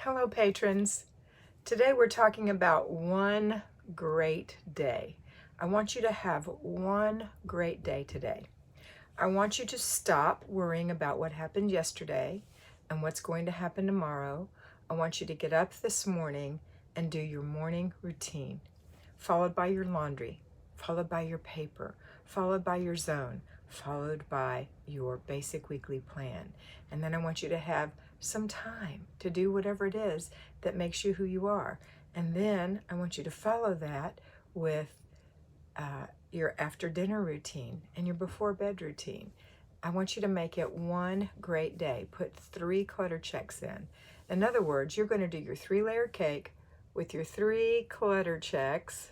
Hello, patrons. Today we're talking about one great day. I want you to have one great day today. I want you to stop worrying about what happened yesterday and what's going to happen tomorrow. I want you to get up this morning and do your morning routine, followed by your laundry, followed by your paper, followed by your zone, followed by your basic weekly plan. And then I want you to have some time to do whatever it is that makes you who you are. And then I want you to follow that with your after dinner routine and your before bed routine. I want you to make it one great day. Put 3 clutter checks in. In other words, you're going to do your 3-layer cake with your 3 clutter checks,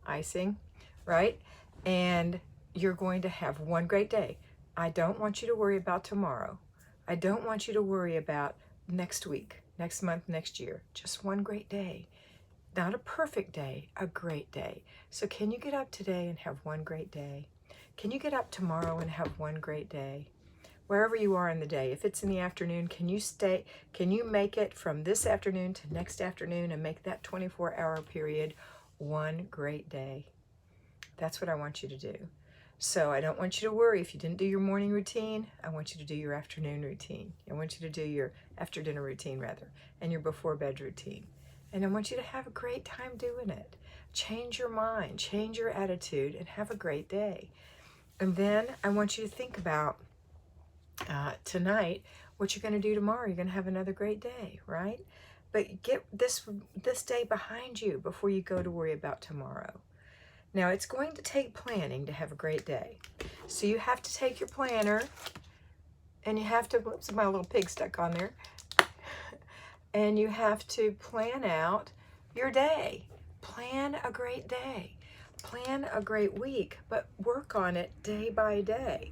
icing, right? And you're going to have one great day. I don't want you to worry about tomorrow. I don't want you to worry about next week, next month, next year. Just one great day. Not a perfect day, a great day. So can you get up today and have one great day? Can you get up tomorrow and have one great day? Wherever you are in the day, if it's in the afternoon, can you make it from this afternoon to next afternoon and make that 24-hour period one great day? That's what I want you to do. So I don't want you to worry if you didn't do your morning routine. I want you to do your afternoon routine. I want you to do your after dinner routine rather, and your before bed routine. And I want you to have a great time doing it. Change your mind, change your attitude, and have a great day. And then I want you to think about tonight what you're going to do tomorrow. You're going to have another great day, right? But get this day behind you before you go to worry about tomorrow. Now, it's going to take planning to have a great day. So you have to take your planner and you have to, whoops, my little pig stuck on there. And you have to plan out your day. Plan a great day. Plan a great week, but work on it day by day.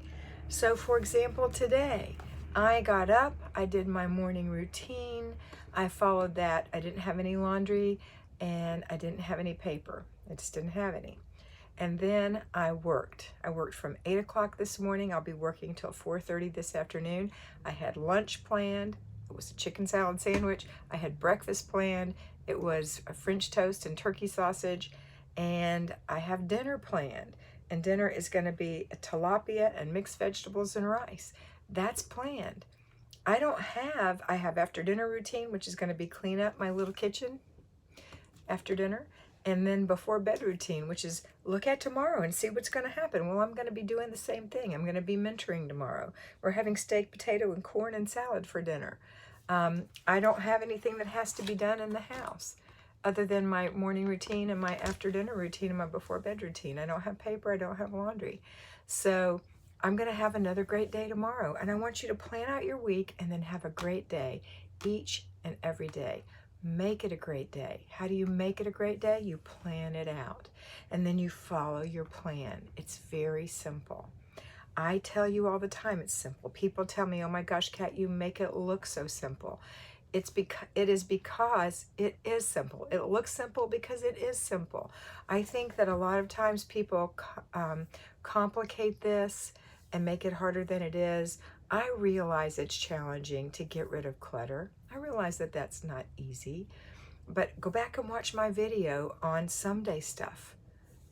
So for example, today, I got up, I did my morning routine, I followed that. I didn't have any laundry and I didn't have any paper. I just didn't have any. And then I worked. I worked from 8 o'clock this morning. I'll be working till 4:30 this afternoon. I had lunch planned. It was a chicken salad sandwich. I had breakfast planned. It was a French toast and turkey sausage. And I have dinner planned. And dinner is going to be a tilapia and mixed vegetables and rice. That's planned. I have after dinner routine, which is going to be clean up my little kitchen after dinner. And then before bed routine, which is look at tomorrow and see what's going to happen. Well, I'm going to be doing the same thing. I'm going to be mentoring tomorrow. We're having steak, potato, and corn and salad for dinner. I don't have anything that has to be done in the house other than my morning routine and my after dinner routine and my before bed routine. I don't have paper. I don't have laundry. So I'm going to have another great day tomorrow. And I want you to plan out your week and then have a great day each and every day. Make it a great day. How do you make it a great day? You plan it out and then you follow your plan. It's very simple. I tell you all the time it's simple. People tell me, oh my gosh, Kat, you make it look so simple. It is because it is simple. It looks simple because it is simple. I think that a lot of times people complicate this and make it harder than it is. I realize it's challenging to get rid of clutter. I realize that that's not easy, but go back and watch my video on someday stuff.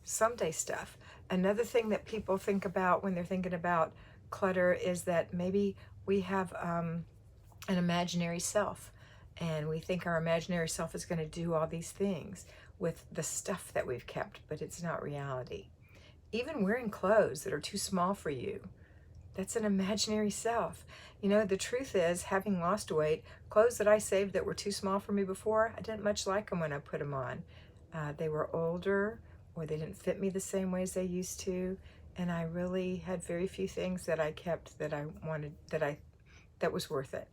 Someday stuff. Another thing that people think about when they're thinking about clutter is that maybe we have an imaginary self, and we think our imaginary self is going to do all these things with the stuff that we've kept, but it's not reality. Even wearing clothes that are too small for you, that's an imaginary self. You know, the truth is, having lost weight, clothes that I saved that were too small for me before, I didn't much like them when I put them on. They were older, or they didn't fit me the same ways they used to, and I really had very few things that I kept that I wanted, that was worth it.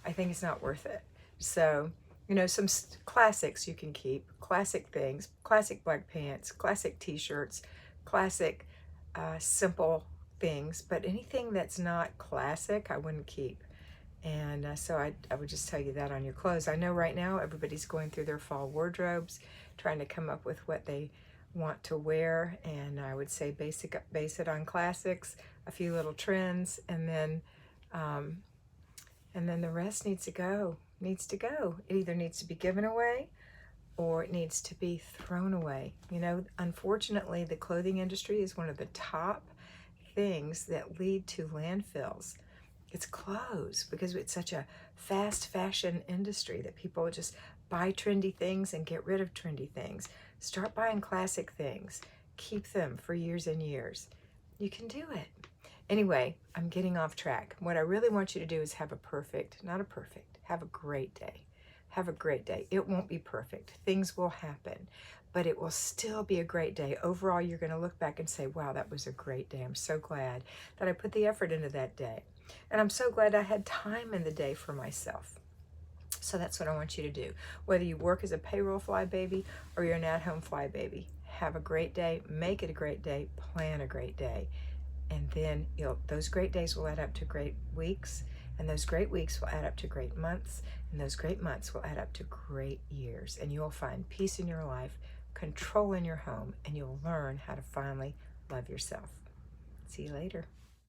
I think it's not worth it. So, you know, some classics you can keep, classic things, classic black pants, classic t-shirts, classic simple things, but anything that's not classic, I wouldn't keep. And so I would just tell you that on your clothes. I know right now everybody's going through their fall wardrobes, trying to come up with what they want to wear, and I would say base it on classics, a few little trends, and then the rest needs to go. needs to go. It either needs to be given away or it needs to be thrown away. You know, unfortunately, the clothing industry is one of the top things that lead to landfills. It's clothes, because it's such a fast fashion industry that people just buy trendy things and get rid of trendy things. Start buying classic things. Keep them for years and years. You can do it. Anyway, I'm getting off track. What I really want you to do is have a great day. Have a great day. It won't be perfect. Things will happen, but it will still be a great day. Overall, you're going to look back and say, wow, that was a great day. I'm so glad that I put the effort into that day. And I'm so glad I had time in the day for myself. So that's what I want you to do. Whether you work as a payroll fly baby or you're an at-home fly baby, have a great day, make it a great day, plan a great day. And then those great days will add up to great weeks, and those great weeks will add up to great months, and those great months will add up to great years. And you'll find peace in your life, control in your home, and you'll learn how to finally love yourself. See you later.